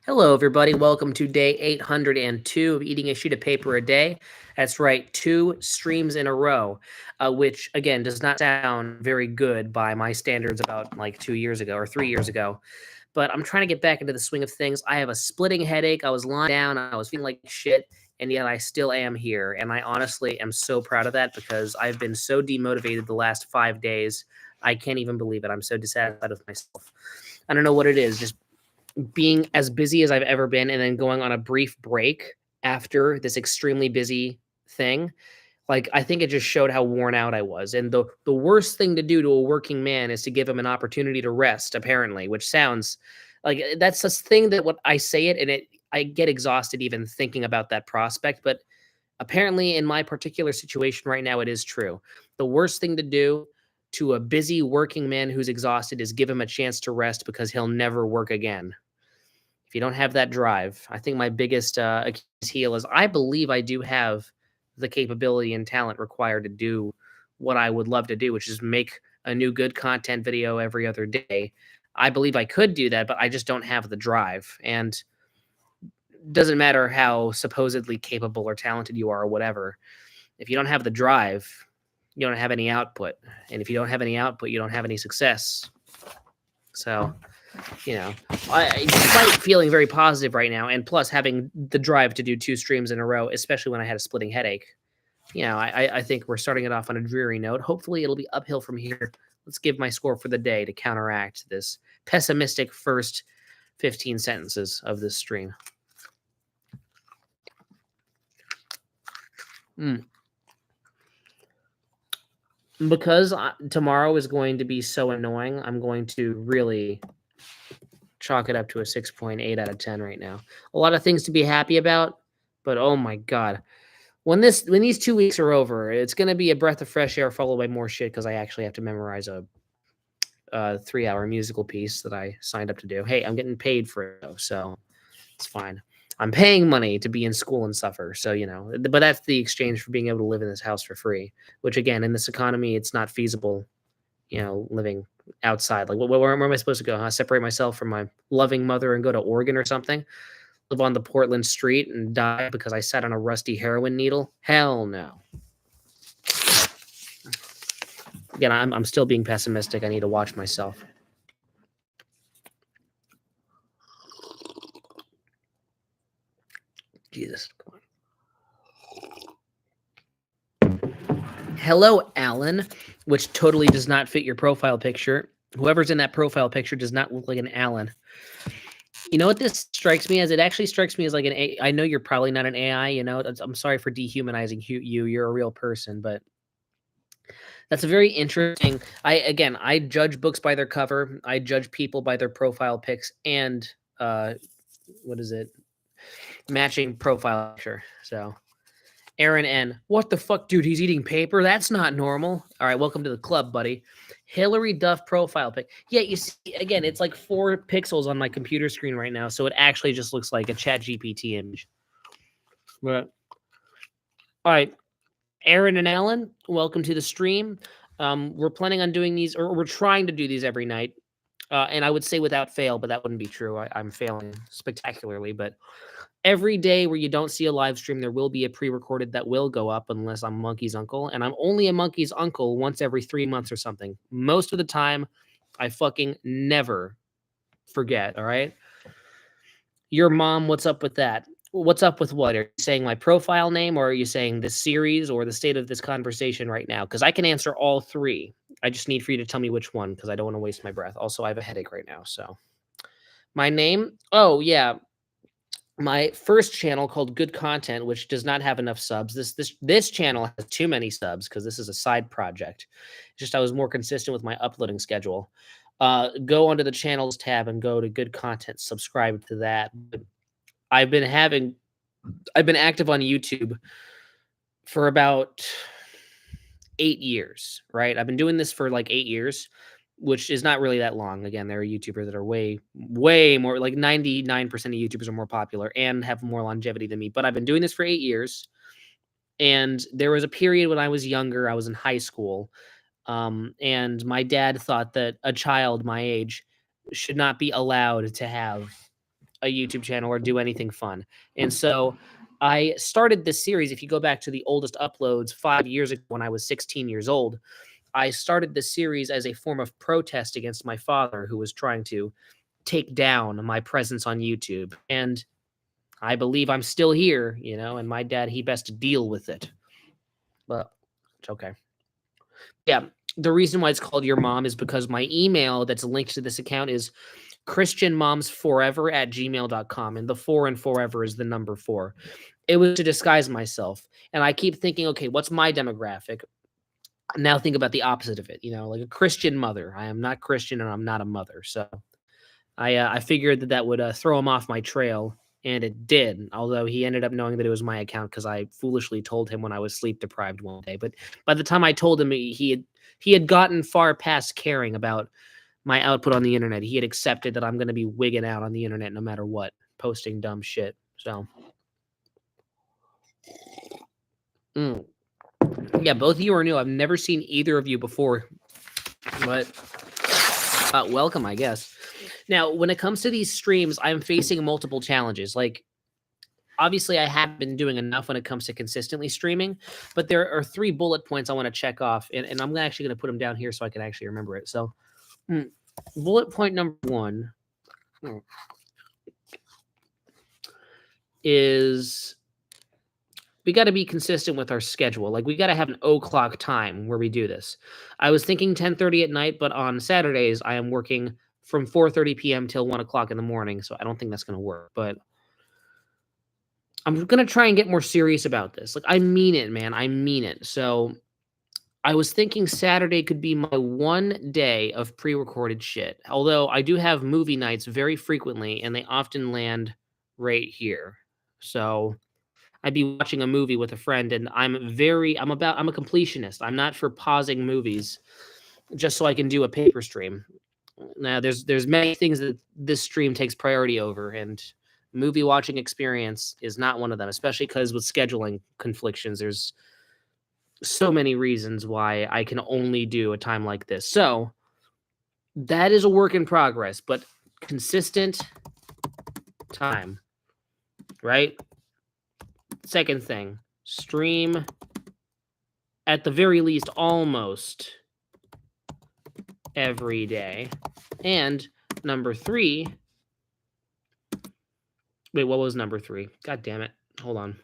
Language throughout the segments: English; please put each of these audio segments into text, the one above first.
Hello, everybody. Welcome to day 802 of Eating a Sheet of Paper a Day. That's right, two streams in a row, which again does not sound very good by my standards about like 2 years ago or 3 years ago. But I'm trying to get back into the swing of things. I have a splitting headache. I was lying down, I was feeling like shit, and yet I still am here. And I honestly am so proud of that because I've been so demotivated the last 5 days. I can't even believe it. I'm so dissatisfied with myself. I don't know what it is. Just being as busy as I've ever been and then going on a brief break after this extremely busy thing, like I think it just showed how worn out I was. And the worst thing to do to a working man is to give him an opportunity to rest, apparently, which sounds like that's this thing that what I say it and it I get exhausted even thinking about that prospect, but apparently in my particular situation right now it is true. The worst thing to do to a busy working man who's exhausted is give him a chance to rest because he'll never work again if you don't have that drive. I think my biggest Achilles heel is I believe I do have the capability and talent required to do what I would love to do, which is make a new good content video every other day. I believe I could do that, but I just don't have the drive. And doesn't matter how supposedly capable or talented you are or whatever. If you don't have the drive, you don't have any output. And if you don't have any output, you don't have any success. So you know, despite feeling very positive right now, and plus having the drive to do two streams in a row, especially when I had a splitting headache, I think we're starting it off on a dreary note. Hopefully, it'll be uphill from here. Let's give my score for the day to counteract this pessimistic first 15 sentences of this stream. Mm. Because tomorrow is going to be so annoying, I'm going to really chalk it up to a 6.8 out of 10 right now. A lot of things to be happy about, but oh my god. When these 2 weeks are over, it's gonna be a breath of fresh air followed by more shit because I actually have to memorize a 3-hour musical piece that I signed up to do. Hey, I'm getting paid for it though, so it's fine. I'm paying money to be in school and suffer, so but that's the exchange for being able to live in this house for free. Which again, in this economy, it's not feasible. Living outside. Like, where am I supposed to go? Huh? Separate myself from my loving mother and go to Oregon or something? Live on the Portland street and die because I sat on a rusty heroin needle? Hell no. Again, I'm still being pessimistic. I need to watch myself. Jesus. Hello, Alan, which totally does not fit your profile picture. Whoever's in that profile picture does not look like an Alan. You know what this strikes me as? It actually strikes me as like I know you're probably not an AI. I'm sorry for dehumanizing you. You're a real person, but that's a very interesting. I judge books by their cover. I judge people by their profile pics and what is it? Matching profile picture. So Aaron N. What the fuck, dude? He's eating paper? That's not normal. All right, welcome to the club, buddy. Hillary Duff profile pic. Yeah, you see, again, it's like 4 pixels on my computer screen right now, so it actually just looks like a Chat GPT image. But all right, Aaron and Alan, welcome to the stream. We're planning on doing these, or we're trying to do these every night. And I would say without fail, but that wouldn't be true. I'm failing spectacularly. But every day where you don't see a live stream, there will be a pre-recorded that will go up unless I'm Monkey's uncle. And I'm only a Monkey's uncle once every 3 months or something. Most of the time, I fucking never forget, all right? Your mom, what's up with that? What's up with what? Are you saying my profile name, or are you saying this series or the state of this conversation right now? Because I can answer all 3. I just need for you to tell me which one because I don't want to waste my breath. Also, I have a headache right now. So, my name? Oh, yeah. My first channel called Good Content, which does not have enough subs. This channel has too many subs because this is a side project. Just I was more consistent with my uploading schedule. Go onto the channels tab and go to Good Content. Subscribe to that. I've been active on YouTube for about 8 years, right? I've been doing this for like 8 years, which is not really that long. Again, there are YouTubers that are way more, like 99% of YouTubers are more popular and have more longevity than me. But I've been doing this for 8 years. And there was a period when I was younger, I was in high school. And my dad thought that a child my age should not be allowed to have a YouTube channel or do anything fun. And so I started this series. If you go back to the oldest uploads 5 years ago when I was 16 years old, I started this series as a form of protest against my father, who was trying to take down my presence on YouTube. And I believe I'm still here, and my dad, he best to deal with it. But it's okay. Yeah. The reason why it's called Your Mom is because my email that's linked to this account is christianmomsforever@gmail.com. And the 4 and forever is the number 4. It was to disguise myself. And I keep thinking, okay, what's my demographic? Now think about the opposite of it, like a Christian mother. I am not Christian and I'm not a mother. So I figured that would throw him off my trail. And it did, although he ended up knowing that it was my account because I foolishly told him when I was sleep deprived one day. But by the time I told him, he had gotten far past caring about my output on the internet. He had accepted that I'm going to be wigging out on the internet no matter what, posting dumb shit. So, yeah, both of you are new. I've never seen either of you before, but welcome, I guess. Now, when it comes to these streams, I'm facing multiple challenges. Like, obviously, I haven't been doing enough when it comes to consistently streaming, but there are 3 bullet points I want to check off, and I'm actually going to put them down here so I can actually remember it. So, bullet point number 1 is we got to be consistent with our schedule. Like, we got to have an o'clock time where we do this. I was thinking 10:30 at night, but on Saturdays, I am working from 4:30 p.m. till 1 o'clock in the morning, so I don't think that's going to work. But I'm going to try and get more serious about this. Like, I mean it, man. I mean it. So I was thinking Saturday could be my one day of pre-recorded shit. Although I do have movie nights very frequently, and they often land right here. So I'd be watching a movie with a friend, and I'm a completionist. I'm not for pausing movies just so I can do a paper stream. Now, there's many things that this stream takes priority over, and movie watching experience is not one of them, especially because with scheduling conflictions, there's so many reasons why I can only do a time like this. So that is a work in progress, but consistent time, right? Second thing, stream at the very least almost every day. And number 3, wait, what was number 3? God damn it. Hold on.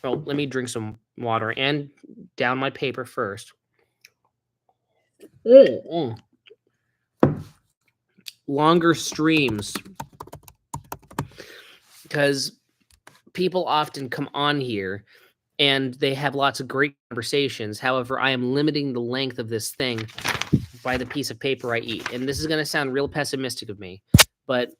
Oh, let me drink some water and down my paper first. Longer streams. Because people often come on here and they have lots of great conversations. However, I am limiting the length of this thing by the piece of paper I eat. And this is going to sound real pessimistic of me, but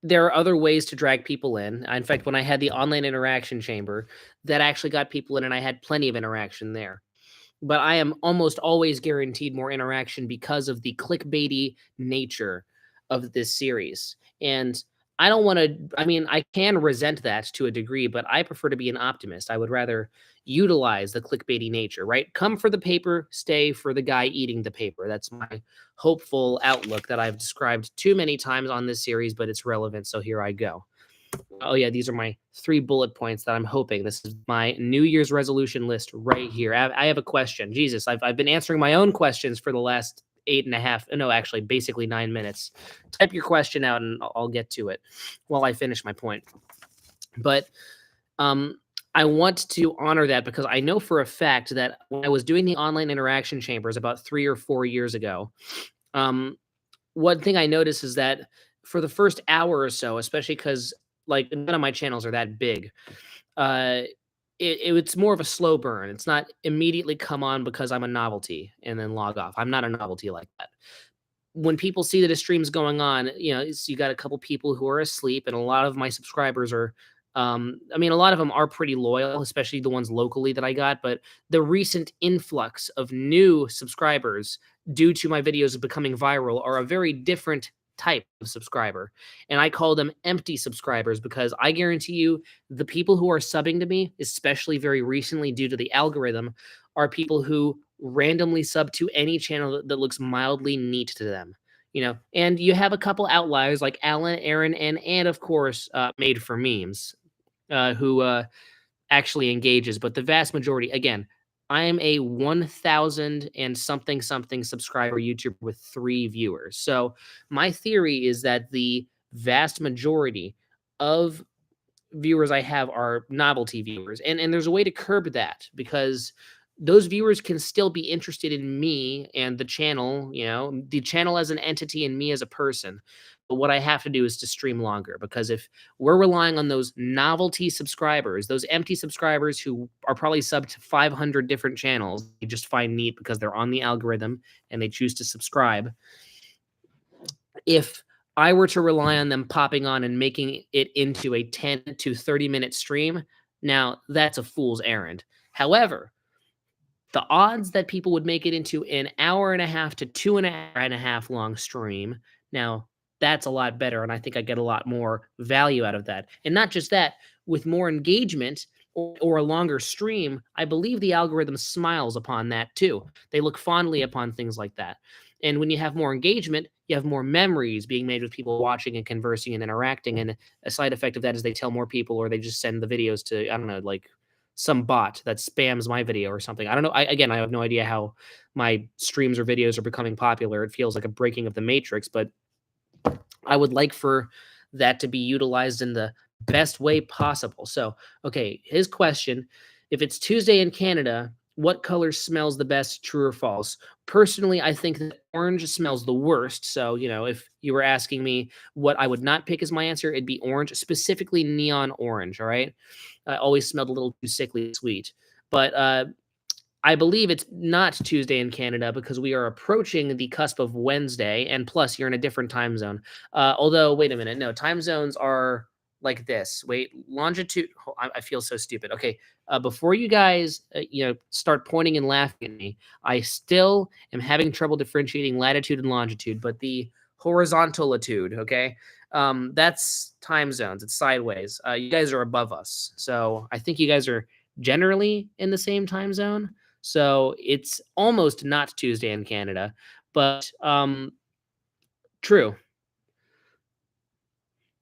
there are other ways to drag people in. In fact, when I had the online interaction chamber, that actually got people in, and I had plenty of interaction there. But I am almost always guaranteed more interaction because of the clickbaity nature of this series. And I don't want to, I can resent that to a degree, but I prefer to be an optimist. I would rather utilize the clickbaity nature, right? Come for the paper, stay for the guy eating the paper. That's my hopeful outlook that I've described too many times on this series, but it's relevant. So here I go. Oh yeah, these are my 3 bullet points that I'm hoping. This is my New Year's resolution list right here. I have a question. Jesus, I've been answering my own questions for the last 8.5, no, actually basically 9 minutes. Type your question out and I'll get to it while I finish my point. But I want to honor that because I know for a fact that when I was doing the online interaction chambers about 3 or 4 years ago, one thing I noticed is that for the first hour or so, especially because like none of my channels are that big, it's more of a slow burn. It's not immediately come on because I'm a novelty and then log off. I'm not a novelty like that. When people see that a stream's going on, you got a couple people who are asleep, and a lot of my subscribers are, a lot of them are pretty loyal, especially the ones locally that I got. But the recent influx of new subscribers due to my videos becoming viral are a very different type of subscriber, and I call them empty subscribers because I guarantee you the people who are subbing to me, especially very recently due to the algorithm, are people who randomly sub to any channel that looks mildly neat to them. and you have a couple outliers like Alan, Aaron, and of course, Made for Memes, who actually engages. But the vast majority, again, I am a 1,000 and something something subscriber YouTuber with 3 viewers. So my theory is that the vast majority of viewers I have are novelty viewers. And there's a way to curb that because those viewers can still be interested in me and the channel as an entity and me as a person. But what I have to do is to stream longer because if we're relying on those novelty subscribers, those empty subscribers who are probably subbed to 500 different channels, they just find neat because they're on the algorithm and they choose to subscribe. If I were to rely on them popping on and making it into a 10 to 30-minute stream, now that's a fool's errand. However, the odds that people would make it into an hour and a half to 2.5 long stream, now that's a lot better. And I think I get a lot more value out of that. And not just that, with more engagement or a longer stream, I believe the algorithm smiles upon that too. They look fondly upon things like that. And when you have more engagement, you have more memories being made with people watching and conversing and interacting. And a side effect of that is they tell more people or they just send the videos to, I don't know, like some bot that spams my video or something. I don't know. I have no idea how my streams or videos are becoming popular. It feels like a breaking of the matrix, but I would like for that to be utilized in the best way possible. So, okay, his question, if it's Tuesday in Canada, what color smells the best, true or false? Personally, I think that orange smells the worst. So, if you were asking me what I would not pick as my answer, it'd be orange, specifically neon orange. All right. Always smelled a little too sickly sweet. But I believe it's not Tuesday in Canada because we are approaching the cusp of Wednesday, and plus you're in a different time zone. Although, wait a minute, no, time zones are like this. Wait, longitude. I feel so stupid. Okay, before you guys, start pointing and laughing at me, I still am having trouble differentiating latitude and longitude, but the horizontal latitude, okay, that's time zones. It's sideways. You guys are above us, so I think you guys are generally in the same time zone. So it's almost not Tuesday in Canada, but true.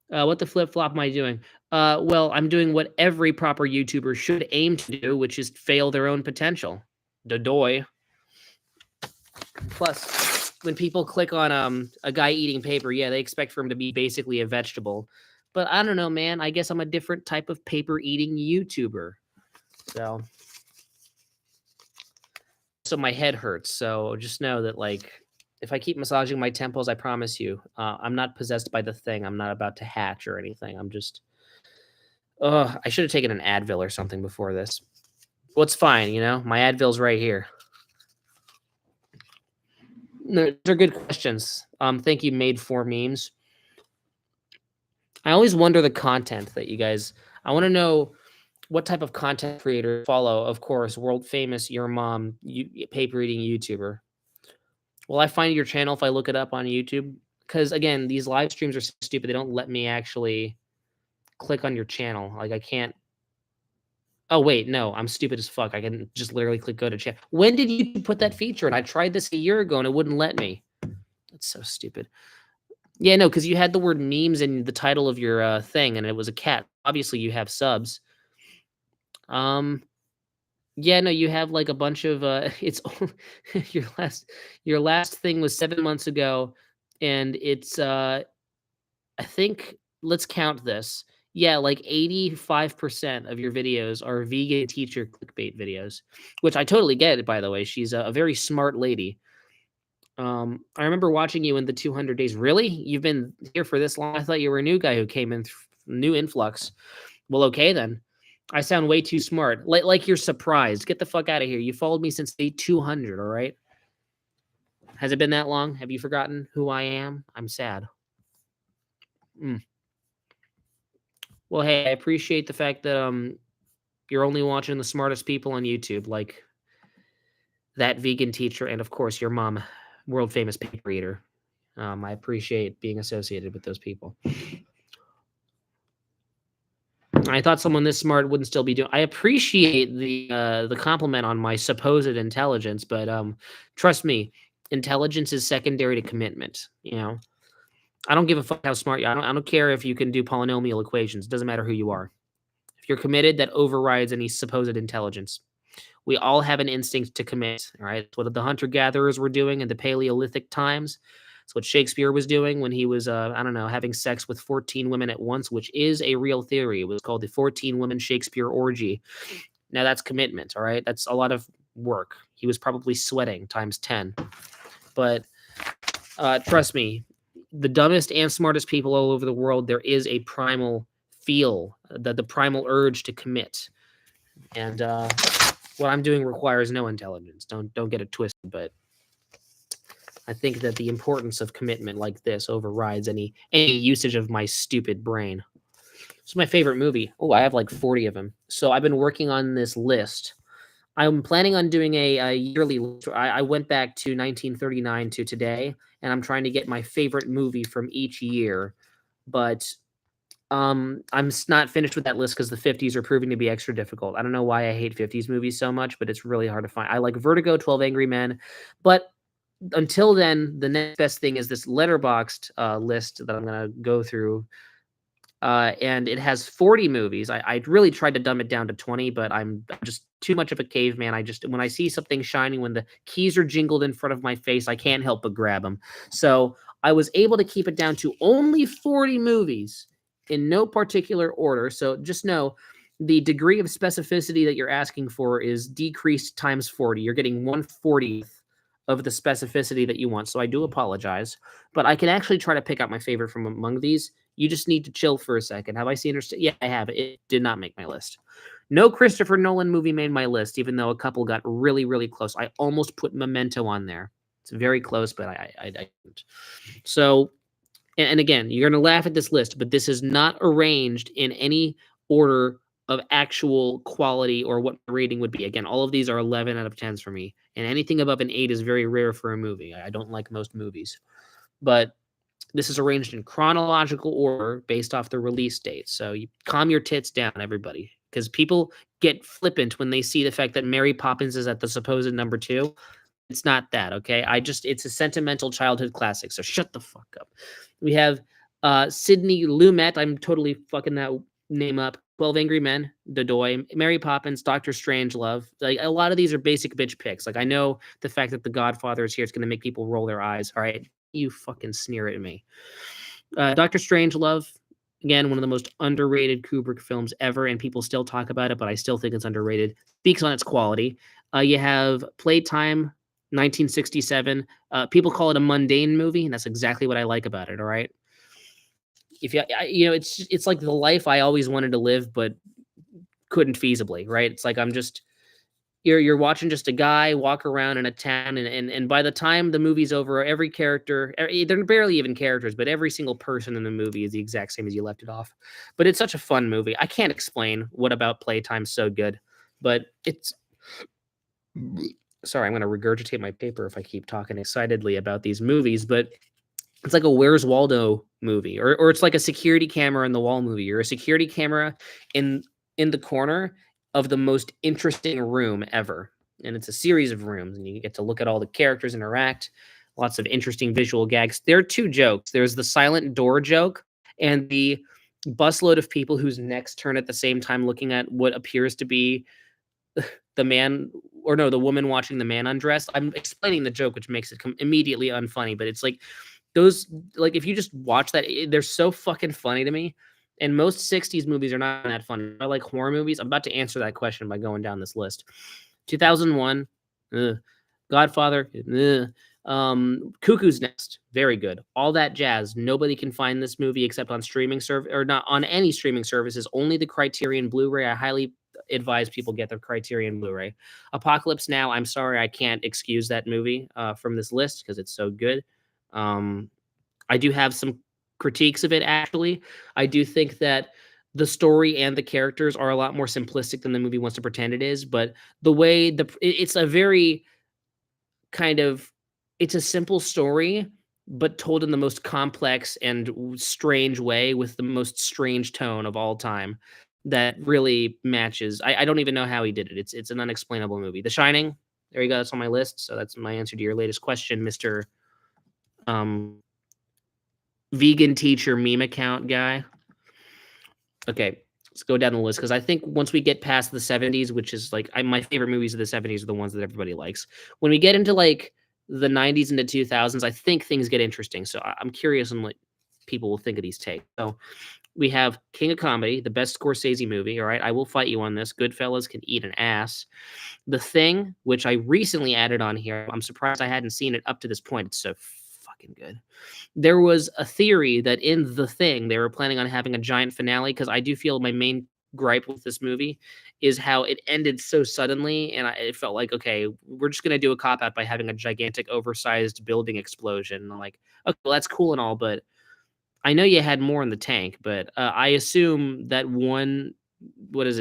What the flip flop am I doing? Well, I'm doing what every proper YouTuber should aim to do, which is fail their own potential. Dodoy. Plus, when people click on a guy eating paper, yeah, they expect for him to be basically a vegetable. But I don't know, man. I guess I'm a different type of paper eating YouTuber. So my head hurts. So just know that, like, if I keep massaging my temples, I promise you, I'm not possessed by the thing. I'm not about to hatch or anything. I'm just, I should have taken an Advil or something before this. Well, it's fine. My Advil's right here. No, they're good questions. Thank you, Made for Memes. I always wonder the content that you guys, I want to know what type of content creator follow. Of course, world famous, your mom, paper eating YouTuber. Will I find your channel if I look it up on YouTube? Because again, these live streams are so stupid. They don't let me actually click on your channel. Like I can't. Oh wait, no, I'm stupid as fuck. I can just literally click go to chat. When did you put that feature in? I tried this a year ago and it wouldn't let me. That's so stupid. Yeah, no, because you had the word memes in the title of your thing, and it was a cat. Obviously, you have subs. Yeah, no, you have like a bunch of it's your last thing was 7 months ago, and it's I think let's count this. Yeah, like 85% of your videos are vegan teacher clickbait videos, which I totally get it, by the way. She's a very smart lady. I remember watching you in the 200 days. Really? You've been here for this long? I thought you were a new guy who came in, new influx. Well, okay then. I sound way too smart. Like you're surprised. Get the fuck out of here. You followed me since day 200, all right? Has it been that long? Have you forgotten who I am? I'm sad. Well, hey, I appreciate the fact that you're only watching the smartest people on YouTube, like that vegan teacher and of course your mom, world famous paper eater. I appreciate being associated with those people. I thought someone this smart wouldn't still be doing. I appreciate the compliment on my supposed intelligence, but trust me, Intelligence is secondary to commitment. I don't give a fuck how smart you are. I don't care if you can do polynomial equations. It doesn't matter who you are. If you're committed, that overrides any supposed intelligence. We all have an instinct to commit. All right, it's what the hunter-gatherers were doing in the Paleolithic times. It's what Shakespeare was doing when he was, I don't know, having sex with 14 women at once, which is a real theory. It was called the 14 women Shakespeare orgy. Now that's commitment. All right, that's a lot of work. He was probably sweating times 10. But trust me, the dumbest and smartest people all over the world, there is a primal feel, the primal urge to commit. And what I'm doing requires no intelligence. Don't get it twisted, but I think that the importance of commitment like this overrides any usage of my stupid brain. It's my favorite movie. Oh, I have like 40 of them. So I've been working on this list. I'm planning on doing a yearly list. I went back to 1939 to today, and I'm trying to get my favorite movie from each year. But I'm not finished with that list because the 50s are proving to be extra difficult. I don't know why I hate 50s movies so much, but it's really hard to find. I like Vertigo, 12 Angry Men, but until then, the next best thing is this letterboxed list that I'm gonna go through. And it has 40 movies. I really tried to dumb it down to 20, but I'm just too much of a caveman. When I see something shiny, when the keys are jingled in front of my face, I can't help but grab them. So I was able to keep it down to only 40 movies in no particular order. So just know the degree of specificity that you're asking for is decreased times 40. You're getting 1/40th of the specificity that you want. So I do apologize, but I can actually try to pick out my favorite from among these. You just need to chill for a second. Have I seen Interstellar? Yeah, I have. It did not make my list. No Christopher Nolan movie made my list, even though a couple got really, really close. I almost put Memento on there. It's very close, but I didn't. So, and again, you're going to laugh at this list, but this is not arranged in any order of actual quality or what the rating would be. Again, all of these are 11 out of 10s for me, and anything above an 8 is very rare for a movie. I don't like most movies, but this is arranged in chronological order based off the release date. So you calm your tits down, everybody, because people get flippant when they see the fact that Mary Poppins is at the supposed number 2. It's not that, okay? It's a sentimental childhood classic, so shut the fuck up. We have Sidney Lumet. I'm totally fucking that name up. 12 Angry Men, Dodoy, Mary Poppins, Doctor Strangelove. Like, a lot of these are basic bitch picks. Like, I know the fact that The Godfather is here is going to make people roll their eyes. All right, you fucking sneer at me. Doctor Strangelove, again, one of the most underrated Kubrick films ever, and people still talk about it, but I still think it's underrated. Speaks on its quality. You have Playtime, 1967. People call it a mundane movie, and that's exactly what I like about it. All right. If it's like the life I always wanted to live, but couldn't feasibly, right? It's like you're watching just a guy walk around in a town, and by the time the movie's over, every character, they're barely even characters, but every single person in the movie is the exact same as you left it off. But it's such a fun movie. I can't explain what about Playtime's so good, but it's. Sorry, I'm going to regurgitate my paper if I keep talking excitedly about these movies, but it's like a Where's Waldo movie, or it's like a security camera in the wall movie, or a security camera in the corner of the most interesting room ever. And it's a series of rooms, and you get to look at all the characters interact. Lots of interesting visual gags. There are 2 jokes. There's the silent door joke and the busload of people whose necks turn at the same time looking at what appears to be the woman watching the man undress. I'm explaining the joke, which makes it immediately unfunny, but it's like those, like, if you just watch that, they're so fucking funny to me. And most 60s movies are not that funny. I like horror movies. I'm about to answer that question by going down this list. 2001, Godfather, Cuckoo's Nest, very good. All That Jazz. Nobody can find this movie except on streaming service, or not on any streaming services. Only the Criterion Blu-ray. I highly advise people get the Criterion Blu-ray. Apocalypse Now. I'm sorry, I can't excuse that movie from this list because it's so good. I do have some critiques of it, actually. I do think that the story and the characters are a lot more simplistic than the movie wants to pretend it is, but the way it's a very kind of, it's a simple story, but told in the most complex and strange way with the most strange tone of all time that really matches. I don't even know how he did it. It's an unexplainable movie. The Shining, There you go. That's on my list. So that's my answer to your latest question, Mr. Vegan teacher meme account guy. Okay, let's go down the list because I think once we get past the 70s, which is like my favorite movies of the 70s are the ones that everybody likes. When we get into like the 90s and the 2000s, I think things get interesting. So I'm curious on what people will think of these takes. So we have King of Comedy, the best Scorsese movie. All right, I will fight you on this. Goodfellas can eat an ass. The Thing, which I recently added on here. I'm surprised I hadn't seen it up to this point. It's so fucking good. There was a theory that in The Thing, they were planning on having a giant finale because I do feel my main gripe with this movie is how it ended so suddenly. And it felt like, okay, we're just going to do a cop out by having a gigantic, oversized building explosion. And I'm like, okay, well, that's cool and all, but I know you had more in the tank, but I assume that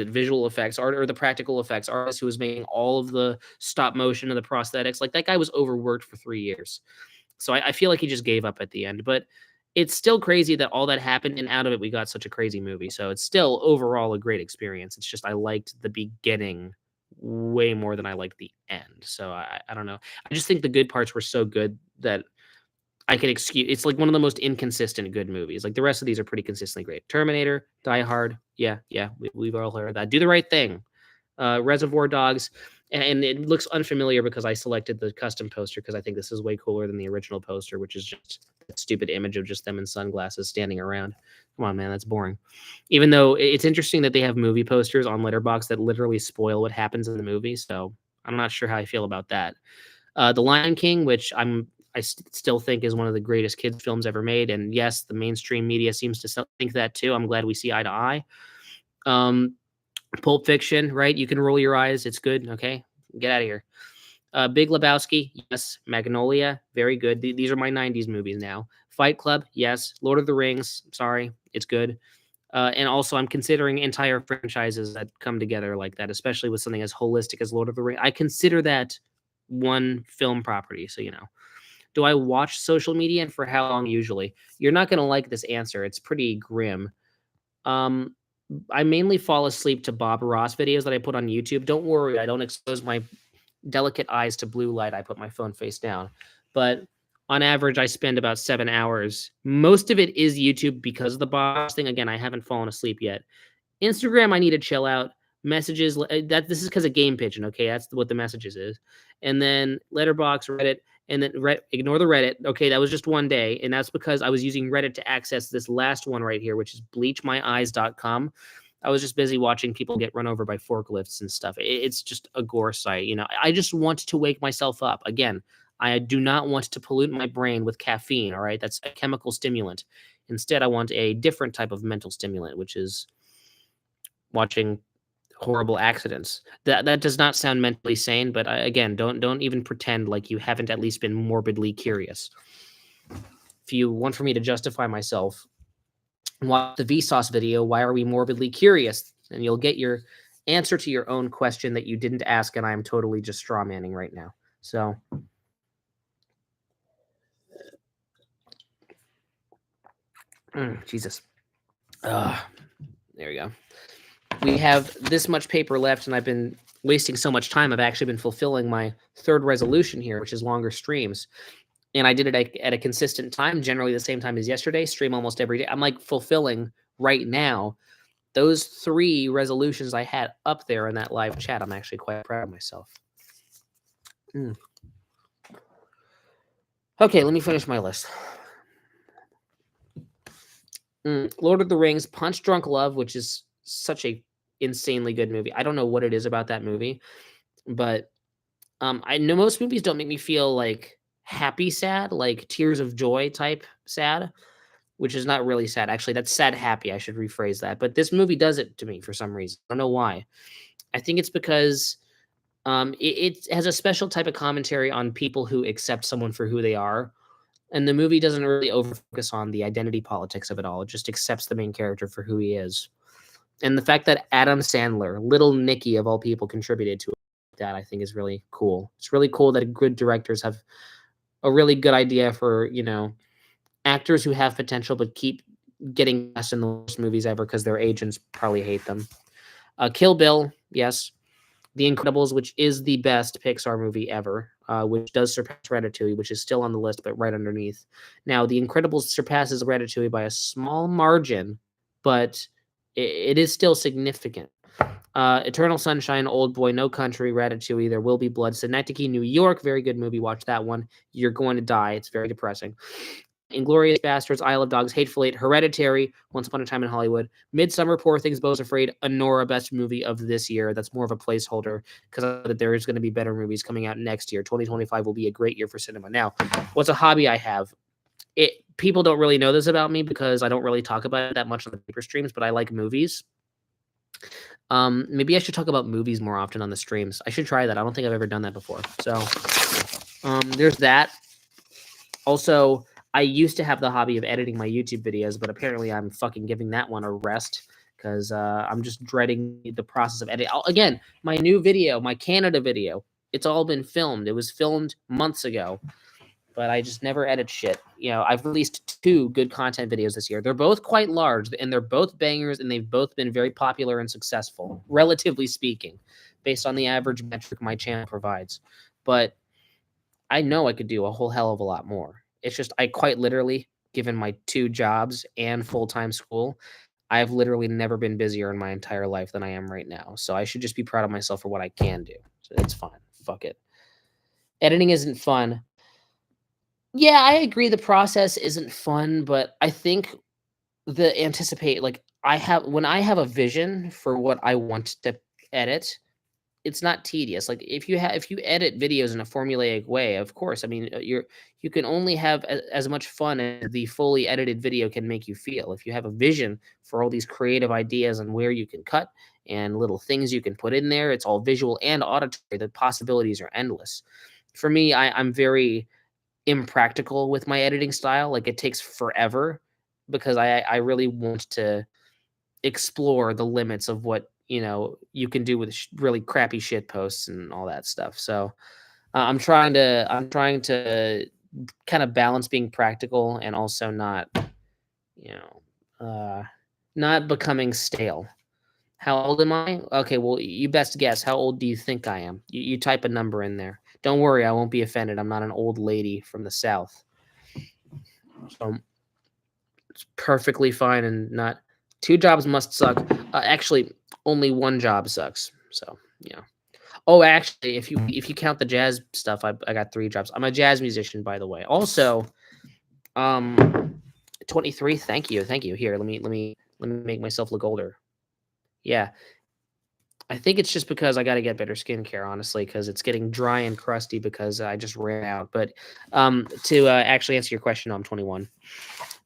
visual effects art or the practical effects artist who was making all of the stop motion and the prosthetics, like that guy was overworked for 3 years. So I feel like he just gave up at the end, but it's still crazy that all that happened and out of it we got such a crazy movie. So it's still overall a great experience. It's just I liked the beginning way more than I liked the end. So I don't know. I just think the good parts were so good that I can excuse. It's like one of the most inconsistent good movies. Like the rest of these are pretty consistently great. Terminator, Die Hard, yeah, we've all heard that. Do the Right Thing, Reservoir Dogs, and it looks unfamiliar because I selected the custom poster because I think this is way cooler than the original poster, which is just that stupid image of just them in sunglasses standing around. Come on, man, that's boring. Even though it's interesting that they have movie posters on Letterboxd that literally spoil what happens in the movie, so I'm not sure how I feel about that. The Lion King, which I still think is one of the greatest kids films ever made. And yes, the mainstream media seems to think that too. I'm glad we see eye to eye. Pulp Fiction, right? You can roll your eyes. It's good. Okay. Get out of here. Big Lebowski. Yes. Magnolia. Very good. These are my 90s movies now. Fight Club. Yes. Lord of the Rings. Sorry. It's good. And also I'm considering entire franchises that come together like that, especially with something as holistic as Lord of the Rings. I consider that one film property. So, do I watch social media and for how long usually? You're not going to like this answer. It's pretty grim. I mainly fall asleep to Bob Ross videos that I put on YouTube. Don't worry, I don't expose my delicate eyes to blue light. I put my phone face down. But on average, I spend about 7 hours. Most of it is YouTube because of the Bob Ross thing. Again, I haven't fallen asleep yet. Instagram, I need to chill out. Messages, this is because of Game Pigeon, okay? That's what the messages is. And then Letterboxd, Reddit, and then ignore the Reddit. Okay, that was just one day, and that's because I was using Reddit to access this last one right here, which is bleachmyeyes.com. I was just busy watching people get run over by forklifts and stuff. It's just a gore site, I just want to wake myself up. Again, I do not want to pollute my brain with caffeine, all right? That's a chemical stimulant. Instead, I want a different type of mental stimulant, which is watching horrible accidents. That does not sound mentally sane, but again, don't even pretend like you haven't at least been morbidly curious. If you want for me to justify myself, watch the Vsauce video, Why Are We Morbidly Curious? And you'll get your answer to your own question that you didn't ask, and I'm totally just straw manning right now. So Jesus. There we go. We have this much paper left, and I've been wasting so much time. I've actually been fulfilling my third resolution here, which is longer streams. And I did it at a consistent time, generally the same time as yesterday, stream almost every day. I'm like fulfilling right now those 3 resolutions I had up there in that live chat. I'm actually quite proud of myself. Okay, let me finish my list. Lord of the Rings, Punch Drunk Love, which is such a insanely good movie. I don't know what it is about that movie, but I know most movies don't make me feel like happy sad, like tears of joy type sad, which is not really sad. Actually, that's sad happy. I should rephrase that. But this movie does it to me for some reason. I don't know why. I think it's because it has a special type of commentary on people who accept someone for who they are. And the movie doesn't really overfocus on the identity politics of it all. It just accepts the main character for who he is. And the fact that Adam Sandler, little Nicky of all people, contributed to that, I think is really cool. It's really cool that good directors have a really good idea for, actors who have potential but keep getting cast in the worst movies ever because their agents probably hate them. Kill Bill, yes. The Incredibles, which is the best Pixar movie ever, which does surpass Ratatouille, which is still on the list, but right underneath. Now, The Incredibles surpasses Ratatouille by a small margin, but it is still significant. Eternal Sunshine, Old Boy, No Country, Ratatouille, There Will Be Blood, Synecdoche, New York, very good movie. Watch that one. You're going to die. It's very depressing. Inglourious Bastards, Isle of Dogs, Hateful Eight, Hereditary, Once Upon a Time in Hollywood, Midsummer, Poor Things, Beau's Afraid, Anora, best movie of this year. That's more of a placeholder because there is going to be better movies coming out next year. 2025 will be a great year for cinema. Now, what's a hobby I have? People don't really know this about me because I don't really talk about it that much on the paper streams, but I like movies. Maybe I should talk about movies more often on the streams. I should try that. I don't think I've ever done that before. So, there's that. Also, I used to have the hobby of editing my YouTube videos, but apparently I'm fucking giving that one a rest because I'm just dreading the process of editing. Again, my new video, my Canada video, it's all been filmed. It was filmed months ago, but I just never edit shit. You know, I've released 2 good content videos this year. They're both quite large, and they're both bangers, and they've both been very popular and successful, relatively speaking, based on the average metric my channel provides. But I know I could do a whole hell of a lot more. It's just I quite literally, given my 2 jobs and full-time school, I've literally never been busier in my entire life than I am right now. So I should just be proud of myself for what I can do. So it's fine. Fuck it. Editing isn't fun. Yeah, I agree the process isn't fun, but I think when I have a vision for what I want to edit, it's not tedious. Like if you edit videos in a formulaic way, of course, I mean, you can only have as much fun as the fully edited video can make you feel. If you have a vision for all these creative ideas and where you can cut and little things you can put in there, it's all visual and auditory. The possibilities are endless. For me, I'm very impractical with my editing style. Like it takes forever because I really want to explore the limits of what you can do with really crappy shit posts and all that stuff. So I'm trying to kind of balance being practical and also not not becoming stale. How old am I? Okay, well, you best guess. How old do you think I am? You type a number in there. Don't worry, I won't be offended. I'm not an old lady from the South. So it's perfectly fine and not 2 jobs must suck. Actually, only 1 job sucks. So, yeah. Oh, actually, if you count the jazz stuff, I got 3 jobs. I'm a jazz musician, by the way. Also, 23. Thank you. Here, let me make myself look older. Yeah. I think it's just because I got to get better skincare, honestly, because it's getting dry and crusty because I just ran out. But to actually answer your question, no, I'm 21.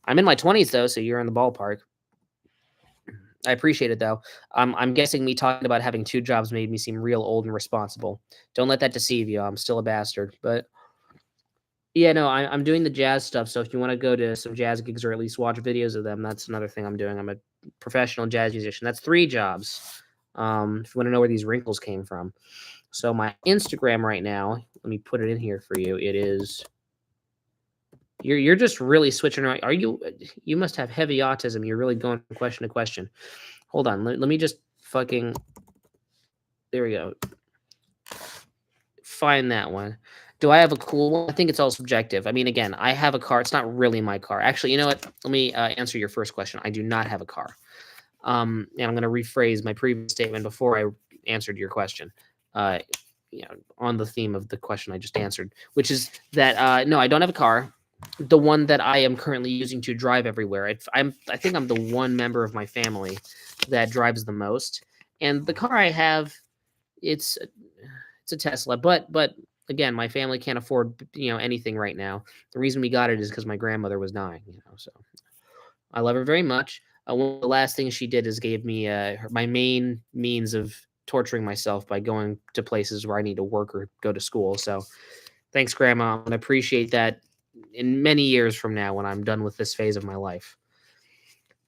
I'm in my 20s though, so you're in the ballpark. I appreciate it though. I'm guessing me talking about having 2 jobs made me seem real old and responsible. Don't let that deceive you. I'm still a bastard. But yeah, no, I'm doing the jazz stuff. So if you want to go to some jazz gigs or at least watch videos of them, that's another thing I'm doing. I'm a professional jazz musician. That's 3 jobs. If you want to know where these wrinkles came from. So my Instagram right now, let me put it in here for you. It is. You're just really switching around. You must have heavy autism. You're really going from question to question. Hold on. Let me just fucking. There we go. Find that one. Do I have a cool one? I think it's all subjective. I mean, again, I have a car. It's not really my car. Actually, you know what? Let me answer your first question. I do not have a car. And I'm going to rephrase my previous statement before I answered your question. On the theme of the question I just answered, which is that no, I don't have a car. The one that I am currently using to drive everywhere. I think I'm the one member of my family that drives the most. And the car I have, it's a Tesla. But again, my family can't afford anything right now. The reason we got it is because my grandmother was dying. So I love her very much. One of the last things she did is gave me my main means of torturing myself by going to places where I need to work or go to school. So thanks, Grandma. I appreciate that in many years from now when I'm done with this phase of my life.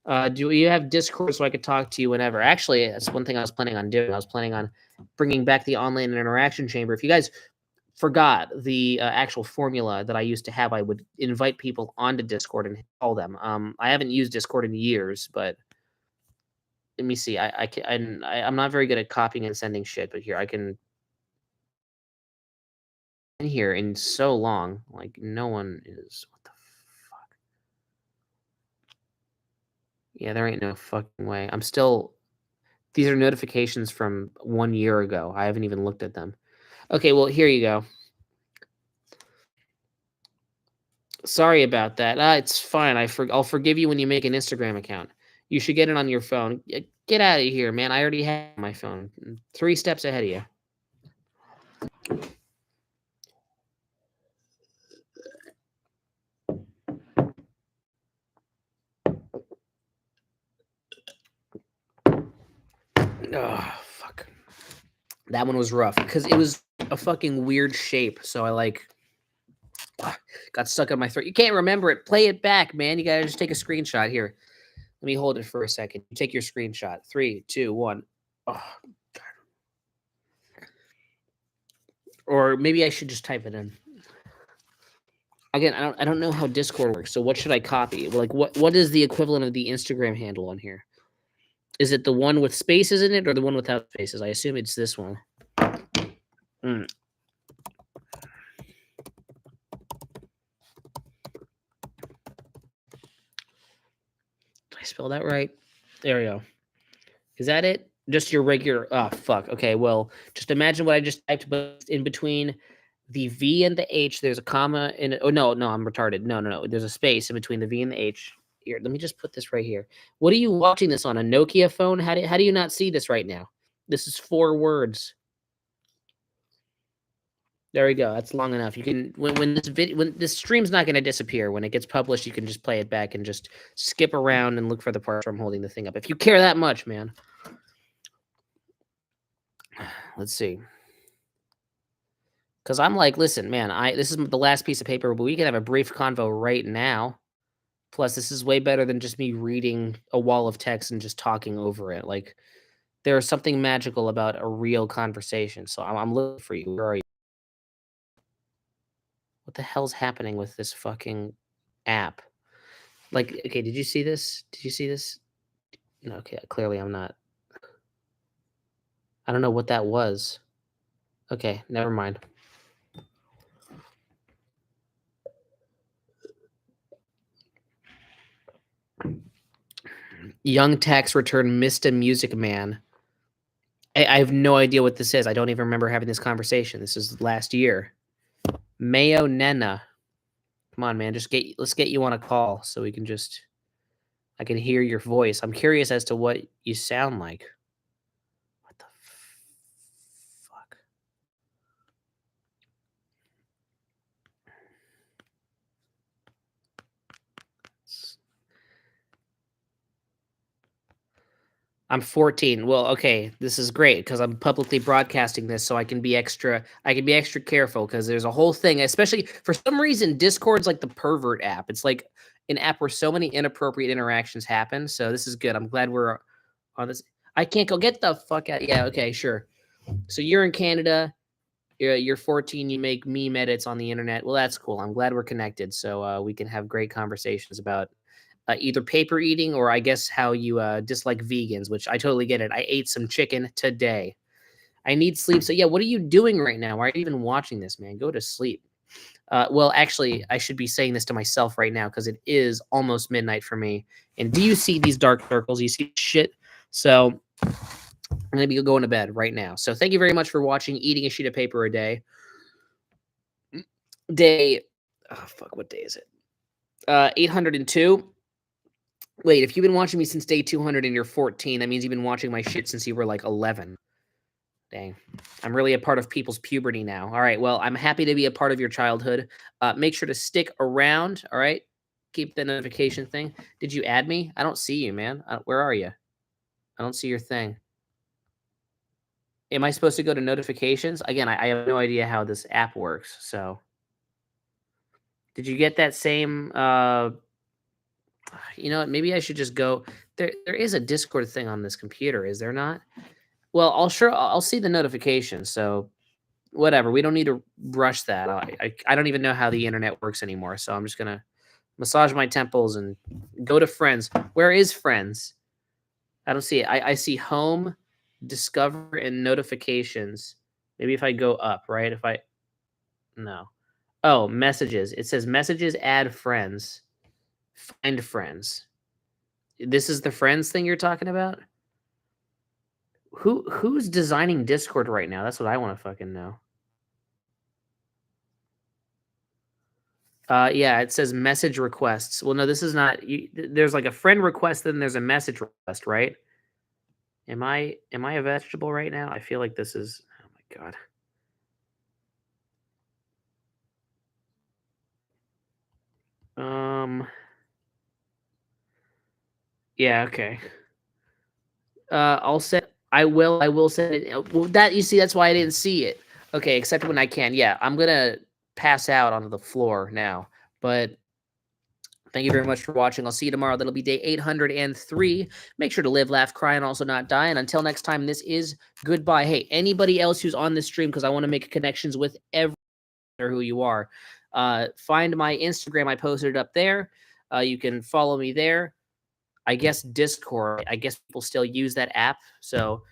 Do you have Discord so I could talk to you whenever? Actually, that's one thing I was planning on doing. I was planning on bringing back the online interaction chamber. If you guys forgot the actual formula that I used to have, I would invite people onto Discord and call them. I haven't used Discord in years, but let me see. I'm not very good at copying and sending shit, but here I can in here in so long. Like no one is. What the fuck? Yeah, there ain't no fucking way. I'm still. These are notifications from 1 year ago. I haven't even looked at them. Okay, well here you go. Sorry about that. It's fine. I'll forgive you when you make an Instagram account. You should get it on your phone. Get out of here, man. I already have my phone. 3 steps ahead of you. Oh, fuck. That one was rough because it was a fucking weird shape. So I got stuck on my throat. You can't remember it. Play it back, man. You gotta just take a screenshot here. Let me hold it for a second. You take your screenshot. 3, 2, 1. Oh, God. Or maybe I should just type it in. Again, I don't know how Discord works. So what should I copy? Like what is the equivalent of the Instagram handle on here? Is it the one with spaces in it or the one without spaces? I assume it's this one. Mm. Did I spell that right? There we go. Is that it? Just your regular. Oh, fuck. Okay, well, just imagine what I just typed, but in between the V and the H, there's a comma in it. Oh, no, I'm retarded. No. There's a space in between the V and the H. Here, let me just put this right here. What are you watching this on? A Nokia phone? How do you not see this right now? This is 4 words. There we go. That's long enough. You can when this stream's not going to disappear. When it gets published, you can just play it back and just skip around and look for the parts where I'm holding the thing up. If you care that much, man. Let's see. Because I'm like, listen, man, this is the last piece of paper, but we can have a brief convo right now. Plus, this is way better than just me reading a wall of text and just talking over it. Like, there's something magical about a real conversation. So I'm looking for you. Where are you? What the hell's happening with this fucking app? Like, okay, did you see this? Did you see this? No, okay, clearly I'm not. I don't know what that was. Okay, never mind. Young tax return missed a music man. I have no idea what this is. I don't even remember having this conversation. This is last year. Mayo Nena. Come on, man. Let's get you on a call so we can I can hear your voice. I'm curious as to what you sound like. What the fuck? I'm 14. Well, okay, this is great because I'm publicly broadcasting this, so I can be extra careful because there's a whole thing, especially for some reason, Discord's like the pervert app. It's like an app where so many inappropriate interactions happen. So this is good. I'm glad we're on this. I can't go get the fuck out. Yeah, okay, sure. So you're in Canada. You're 14. You make meme edits on the internet. Well, that's cool. I'm glad we're connected, so we can have great conversations about either paper eating or I guess how you dislike vegans, which I totally get it. I ate some chicken today. I need sleep. So yeah, what are you doing right now? Why are you even watching this, man? Go to sleep. Well, actually, I should be saying this to myself right now because it is almost midnight for me. And do you see these dark circles? You see shit? So I'm going to be going to bed right now. So thank you very much for watching Eating a Sheet of Paper a Day. What day is it? 802. Wait, if you've been watching me since day 200 and you're 14, that means you've been watching my shit since you were like 11. Dang. I'm really a part of people's puberty now. All right, well, I'm happy to be a part of your childhood. Make sure to stick around, all right? Keep the notification thing. Did you add me? I don't see you, man. Where are you? I don't see your thing. Am I supposed to go to notifications? Again, I have no idea how this app works, so. Did you get that same you know what? Maybe I should just go. There is a Discord thing on this computer, is there not? Well, I'll see the notification. So whatever. We don't need to rush that. I don't even know how the internet works anymore. So I'm just gonna massage my temples and go to friends. Where is friends? I don't see it. I see home, discover, and notifications. Maybe if I go up, right? If I no. Oh, messages. It says messages, add friends, find friends. This is the friends thing you're talking about? Who's designing Discord right now? That's what I want to fucking know. Yeah, it says message requests. Well, no, this is not. There's like a friend request, then there's a message request, right? Am I a vegetable right now? I feel like this is. Oh my god. Yeah. Okay. I'll set. I will. I will set it. Well, that you see, that's why I didn't see it. Okay, except when I can. Yeah, I'm gonna pass out onto the floor now. But thank you very much for watching. I'll see you tomorrow. That'll be day 803. Make sure to live, laugh, cry, and also not die. And until next time, this is goodbye. Hey, anybody else who's on this stream, because I want to make connections with everyone who you are. Find my Instagram. I posted it up there. You can follow me there. I guess Discord. I guess people still use that app. So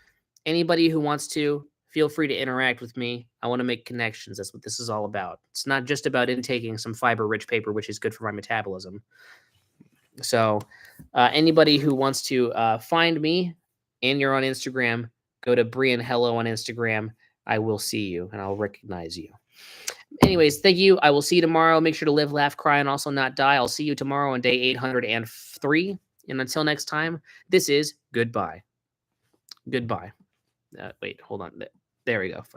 anybody who wants to, feel free to interact with me. I want to make connections. That's what this is all about. It's not just about intaking some fiber-rich paper, which is good for my metabolism. So anybody who wants to find me and you're on Instagram, go to Brian Hello on Instagram. I will see you and I'll recognize you. Anyways, thank you. I will see you tomorrow. Make sure to live, laugh, cry, and also not die. I'll see you tomorrow on day 803. And until next time, this is goodbye. Goodbye. Wait, hold on. There we go.